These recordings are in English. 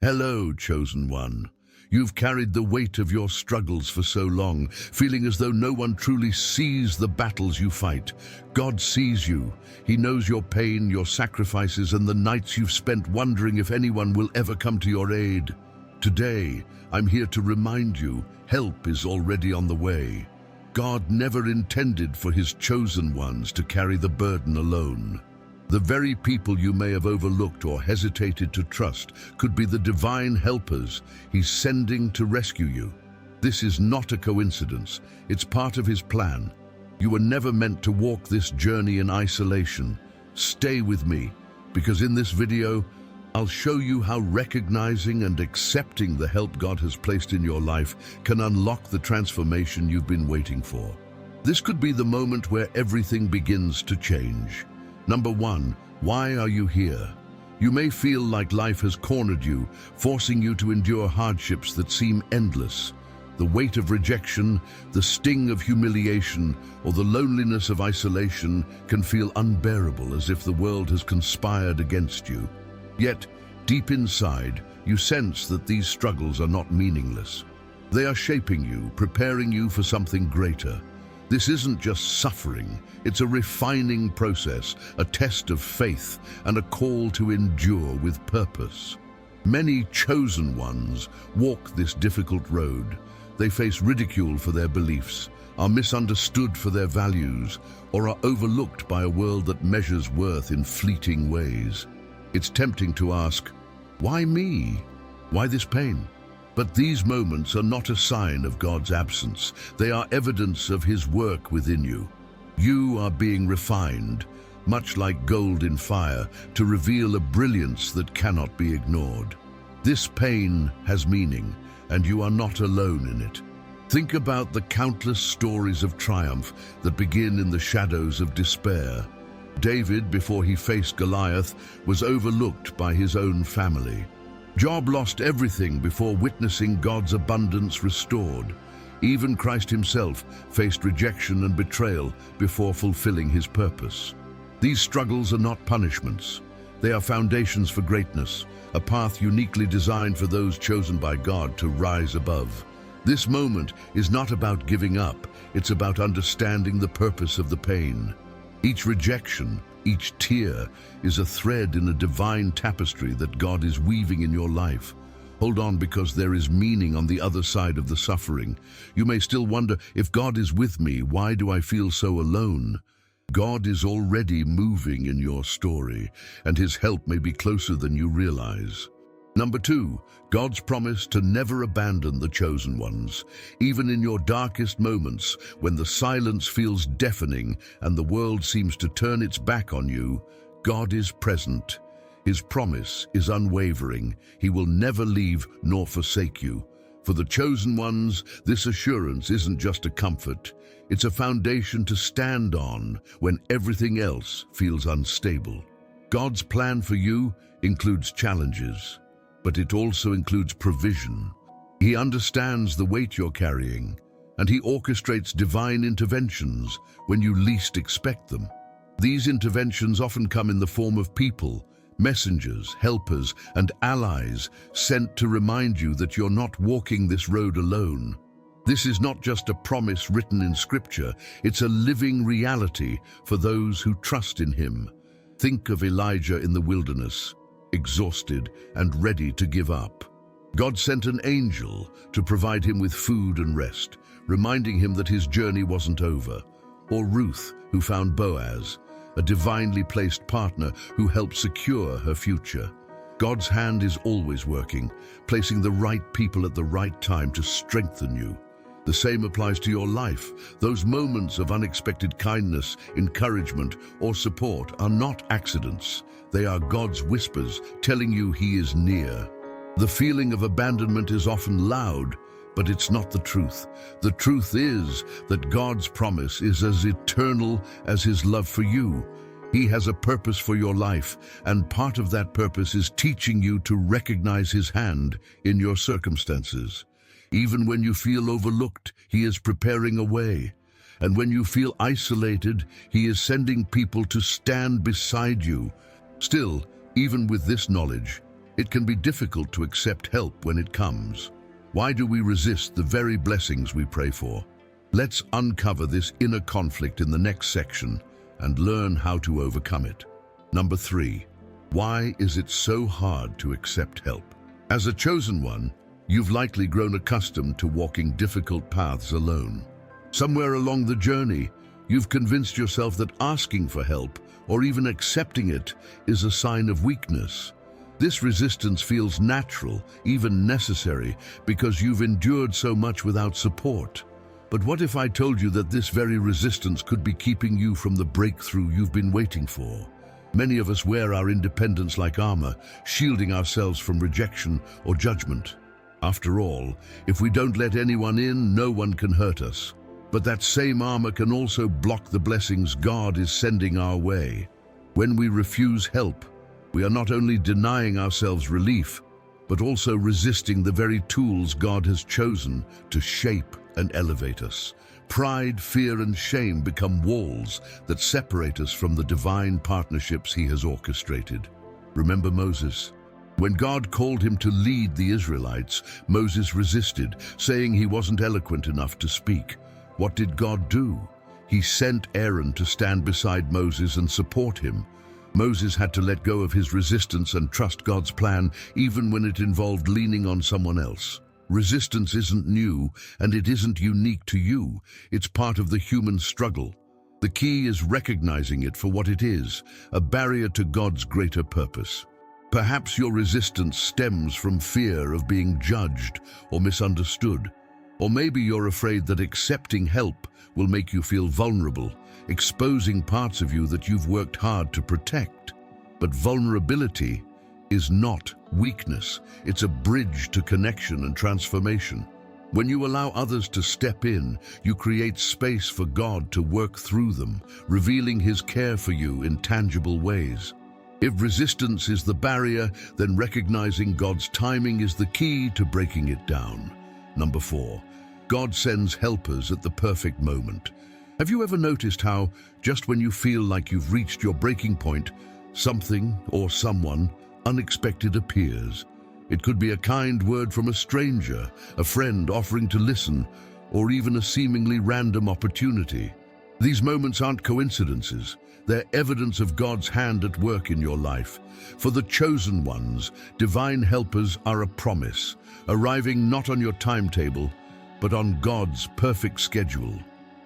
Hello, chosen one. You've carried the weight of your struggles for so long, feeling as though no one truly sees the battles you fight. God sees you. He knows your pain, your sacrifices, and the nights you've spent wondering if anyone will ever come to your aid. Today, I'm here to remind you, help is already on the way. God never intended for his chosen ones to carry the burden alone. The very people you may have overlooked or hesitated to trust could be the divine helpers he's sending to rescue you. This is not a coincidence. It's part of his plan. You were never meant to walk this journey in isolation. Stay with me, because in this video, I'll show you how recognizing and accepting the help God has placed in your life can unlock the transformation you've been waiting for. This could be the moment where everything begins to change. Number 1, why are you here? You may feel like life has cornered you, forcing you to endure hardships that seem endless. The weight of rejection, the sting of humiliation, or the loneliness of isolation can feel unbearable, as if the world has conspired against you. Yet, deep inside, you sense that these struggles are not meaningless. They are shaping you, preparing you for something greater. This isn't just suffering, it's a refining process, a test of faith, and a call to endure with purpose. Many chosen ones walk this difficult road. They face ridicule for their beliefs, are misunderstood for their values, or are overlooked by a world that measures worth in fleeting ways. It's tempting to ask, why me? Why this pain? But these moments are not a sign of God's absence. They are evidence of his work within you. You are being refined, much like gold in fire, to reveal a brilliance that cannot be ignored. This pain has meaning, and you are not alone in it. Think about the countless stories of triumph that begin in the shadows of despair. David, before he faced Goliath, was overlooked by his own family. Job lost everything before witnessing God's abundance restored. Even Christ himself faced rejection and betrayal before fulfilling his purpose. These struggles are not punishments. They are foundations for greatness, a path uniquely designed for those chosen by God to rise above. This moment is not about giving up, it's about understanding the purpose of the pain. Each rejection, each tear, is a thread in a divine tapestry that God is weaving in your life. Hold on, because there is meaning on the other side of the suffering. You may still wonder, if God is with me, why do I feel so alone? God is already moving in your story, and his help may be closer than you realize. Number 2, God's promise to never abandon the chosen ones. Even in your darkest moments, when the silence feels deafening and the world seems to turn its back on you, God is present. His promise is unwavering. He will never leave nor forsake you. For the chosen ones, this assurance isn't just a comfort. It's a foundation to stand on when everything else feels unstable. God's plan for you includes challenges, but it also includes provision. He understands the weight you're carrying, and he orchestrates divine interventions when you least expect them. These interventions often come in the form of people, messengers, helpers, and allies sent to remind you that you're not walking this road alone. This is not just a promise written in Scripture, it's a living reality for those who trust in him. Think of Elijah in the wilderness, exhausted and ready to give up. God sent an angel to provide him with food and rest, reminding him that his journey wasn't over. Or Ruth, who found Boaz, a divinely placed partner who helped secure her future. God's hand is always working, placing the right people at the right time to strengthen you. The same applies to your life. Those moments of unexpected kindness, encouragement, or support are not accidents. They are God's whispers telling you he is near. The feeling of abandonment is often loud, but it's not the truth. The truth is that God's promise is as eternal as his love for you. He has a purpose for your life, and part of that purpose is teaching you to recognize his hand in your circumstances. Even when you feel overlooked, he is preparing a way. And when you feel isolated, he is sending people to stand beside you. Still, even with this knowledge, It can be difficult to accept help when it comes. Why do we resist the very blessings we pray for? Let's uncover this inner conflict in the next section and learn how to overcome it. Number 3. Why is it so hard to accept help? As a chosen one, you've likely grown accustomed to walking difficult paths alone. Somewhere along the journey, you've convinced yourself that asking for help, or even accepting it, is a sign of weakness. This resistance feels natural, even necessary, because you've endured so much without support. But what if I told you that this very resistance could be keeping you from the breakthrough you've been waiting for? Many of us wear our independence like armor, shielding ourselves from rejection or judgment. After all, if we don't let anyone in, no one can hurt us. But that same armor can also block the blessings God is sending our way. When we refuse help, we are not only denying ourselves relief, but also resisting the very tools God has chosen to shape and elevate us. Pride, fear, and shame become walls that separate us from the divine partnerships He has orchestrated. Remember Moses? When God called him to lead the Israelites, Moses resisted, saying he wasn't eloquent enough to speak. What did God do? He sent Aaron to stand beside Moses and support him. Moses had to let go of his resistance and trust God's plan, even when it involved leaning on someone else. Resistance isn't new, and it isn't unique to you. It's part of the human struggle. The key is recognizing it for what it is, a barrier to God's greater purpose. Perhaps your resistance stems from fear of being judged or misunderstood. Or maybe you're afraid that accepting help will make you feel vulnerable, exposing parts of you that you've worked hard to protect. But vulnerability is not weakness. It's a bridge to connection and transformation. When you allow others to step in, you create space for God to work through them, revealing His care for you in tangible ways. If resistance is the barrier, then recognizing God's timing is the key to breaking it down. Number 4, God sends helpers at the perfect moment. Have you ever noticed how, just when you feel like you've reached your breaking point, something or someone unexpected appears? It could be a kind word from a stranger, a friend offering to listen, or even a seemingly random opportunity. These moments aren't coincidences. They're evidence of God's hand at work in your life. For the chosen ones, divine helpers are a promise, arriving not on your timetable, but on God's perfect schedule.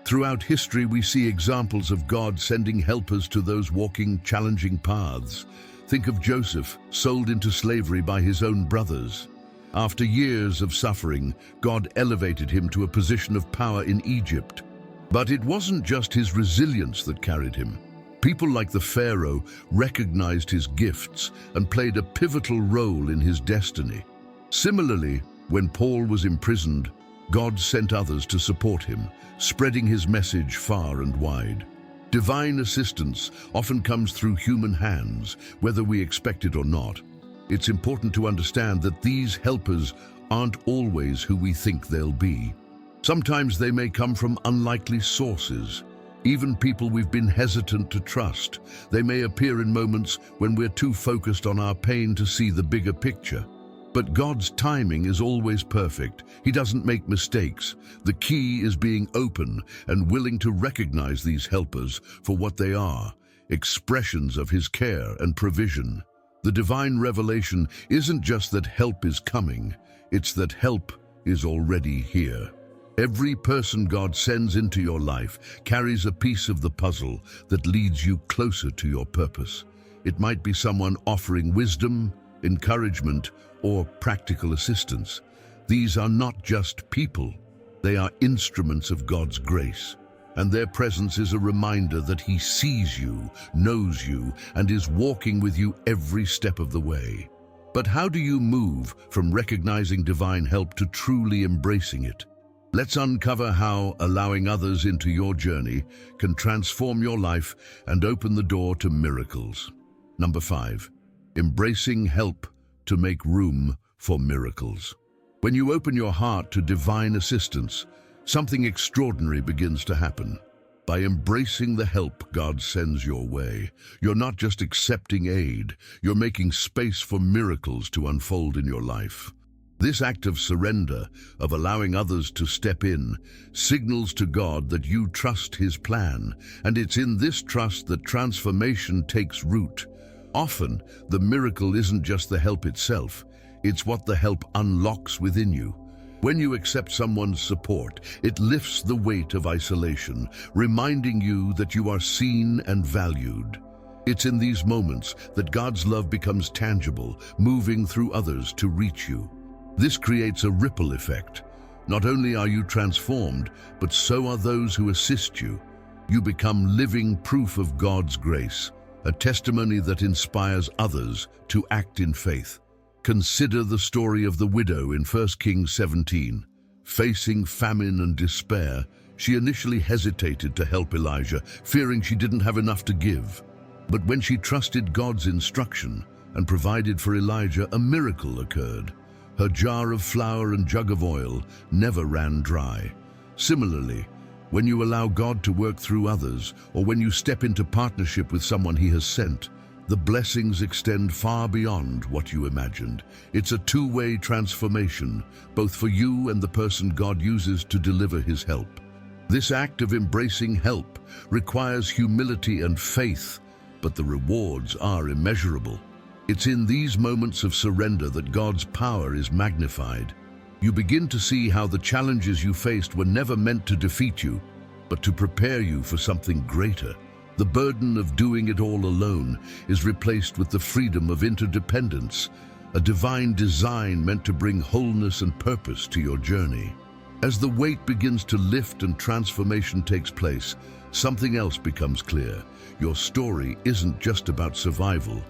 Throughout history, we see examples of God sending helpers to those walking challenging paths. Think of Joseph, sold into slavery by his own brothers. After years of suffering, God elevated him to a position of power in Egypt. But it wasn't just his resilience that carried him. People like the Pharaoh recognized his gifts and played a pivotal role in his destiny. Similarly, when Paul was imprisoned, God sent others to support him, spreading his message far and wide. Divine assistance often comes through human hands, whether we expect it or not. It's important to understand that these helpers aren't always who we think they'll be. Sometimes they may come from unlikely sources, even people we've been hesitant to trust. They may appear in moments when we're too focused on our pain to see the bigger picture. But God's timing is always perfect. He doesn't make mistakes. The key is being open and willing to recognize these helpers for what they are, expressions of His care and provision. The divine revelation isn't just that help is coming, it's that help is already here. Every person God sends into your life carries a piece of the puzzle that leads you closer to your purpose. It might be someone offering wisdom, encouragement, or practical assistance. These are not just people. They are instruments of God's grace, and their presence is a reminder that He sees you, knows you, and is walking with you every step of the way. But how do you move from recognizing divine help to truly embracing it? Let's uncover how allowing others into your journey can transform your life and open the door to miracles. Number 5, embracing help to make room for miracles. When you open your heart to divine assistance, something extraordinary begins to happen. By embracing the help God sends your way, you're not just accepting aid, you're making space for miracles to unfold in your life. This act of surrender, of allowing others to step in, signals to God that you trust His plan, and it's in this trust that transformation takes root. Often, the miracle isn't just the help itself, it's what the help unlocks within you. When you accept someone's support, it lifts the weight of isolation, reminding you that you are seen and valued. It's in these moments that God's love becomes tangible, moving through others to reach you. This creates a ripple effect. Not only are you transformed, but so are those who assist you. You become living proof of God's grace, a testimony that inspires others to act in faith. Consider the story of the widow in 1 Kings 17. Facing famine and despair, she initially hesitated to help Elijah, fearing she didn't have enough to give. But when she trusted God's instruction and provided for Elijah, a miracle occurred. Her jar of flour and jug of oil never ran dry. Similarly, when you allow God to work through others, or when you step into partnership with someone He has sent, the blessings extend far beyond what you imagined. It's a two-way transformation, both for you and the person God uses to deliver His help. This act of embracing help requires humility and faith, but the rewards are immeasurable. It's in these moments of surrender that God's power is magnified. You begin to see how the challenges you faced were never meant to defeat you, but to prepare you for something greater. The burden of doing it all alone is replaced with the freedom of interdependence, a divine design meant to bring wholeness and purpose to your journey. As the weight begins to lift and transformation takes place, something else becomes clear. Your story isn't just about survival,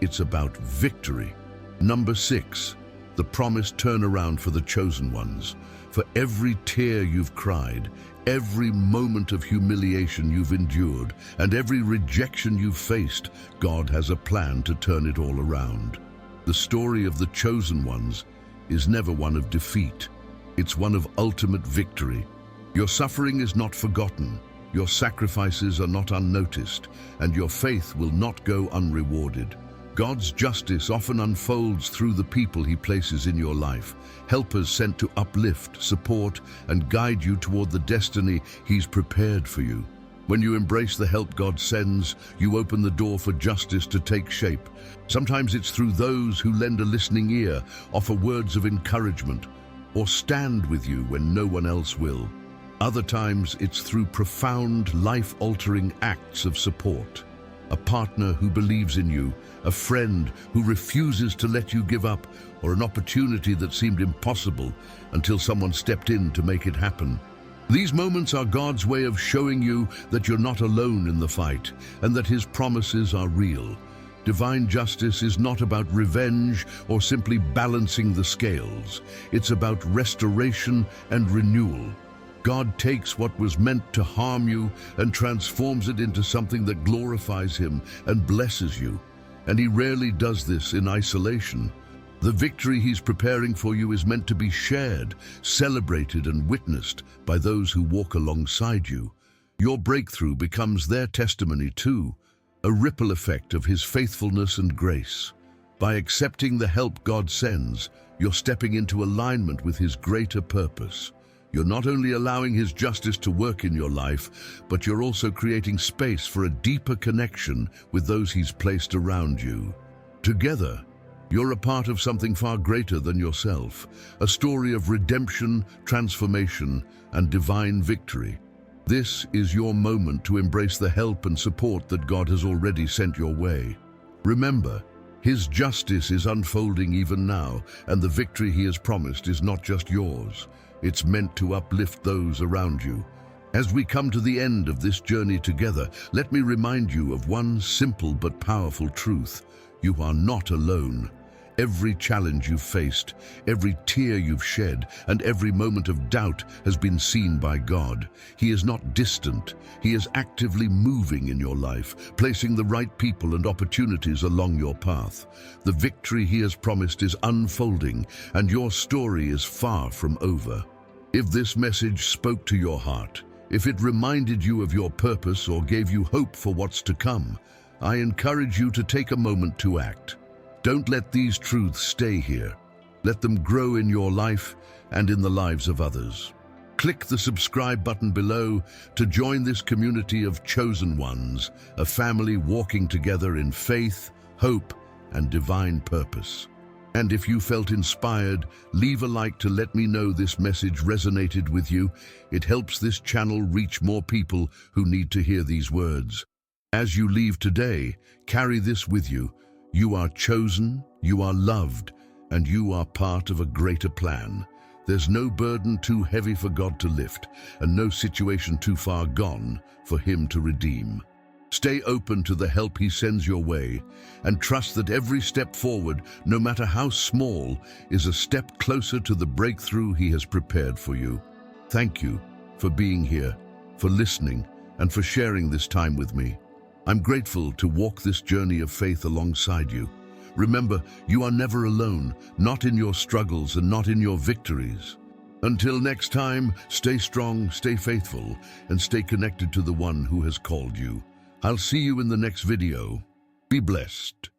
it's about victory. Number 6, the promised turnaround for the chosen ones. For every tear you've cried, every moment of humiliation you've endured, and every rejection you've faced, God has a plan to turn it all around. The story of the chosen ones is never one of defeat. It's one of ultimate victory. Your suffering is not forgotten, your sacrifices are not unnoticed, and your faith will not go unrewarded. God's justice often unfolds through the people He places in your life, helpers sent to uplift, support, and guide you toward the destiny He's prepared for you. When you embrace the help God sends, you open the door for justice to take shape. Sometimes it's through those who lend a listening ear, offer words of encouragement, or stand with you when no one else will. Other times it's through profound, life-altering acts of support. A partner who believes in you, a friend who refuses to let you give up, or an opportunity that seemed impossible until someone stepped in to make it happen. These moments are God's way of showing you that you're not alone in the fight, and that His promises are real. Divine justice is not about revenge or simply balancing the scales. It's about restoration and renewal. God takes what was meant to harm you and transforms it into something that glorifies Him and blesses you. And He rarely does this in isolation. The victory He's preparing for you is meant to be shared, celebrated, and witnessed by those who walk alongside you. Your breakthrough becomes their testimony too, a ripple effect of His faithfulness and grace. By accepting the help God sends, you're stepping into alignment with His greater purpose. You're not only allowing His justice to work in your life, but you're also creating space for a deeper connection with those He's placed around you. Together, you're a part of something far greater than yourself, a story of redemption, transformation, and divine victory. This is your moment to embrace the help and support that God has already sent your way. Remember, His justice is unfolding even now, and the victory He has promised is not just yours. It's meant to uplift those around you. As we come to the end of this journey together, let me remind you of one simple but powerful truth. You are not alone. Every challenge you've faced, every tear you've shed, and every moment of doubt has been seen by God. He is not distant. He is actively moving in your life, placing the right people and opportunities along your path. The victory He has promised is unfolding, and your story is far from over. If this message spoke to your heart, If it reminded you of your purpose or gave you hope for what's to come, I encourage you to take a moment to act. Don't let these truths stay here. Let them grow in your life and in the lives of others. Click the subscribe button below to join this community of chosen ones, a family walking together in faith, hope, and divine purpose. And if you felt inspired, leave a like to let me know this message resonated with you. It helps this channel reach more people who need to hear these words. As you leave today, carry this with you. You are chosen, you are loved, and you are part of a greater plan. There's no burden too heavy for God to lift, and no situation too far gone for Him to redeem. Stay open to the help He sends your way, and trust that every step forward, no matter how small, is a step closer to the breakthrough He has prepared for you. Thank you for being here, for listening, and for sharing this time with me. I'm grateful to walk this journey of faith alongside you. Remember, you are never alone, not in your struggles and not in your victories. Until next time, stay strong, stay faithful, and stay connected to the one who has called you. I'll see you in the next video. Be blessed.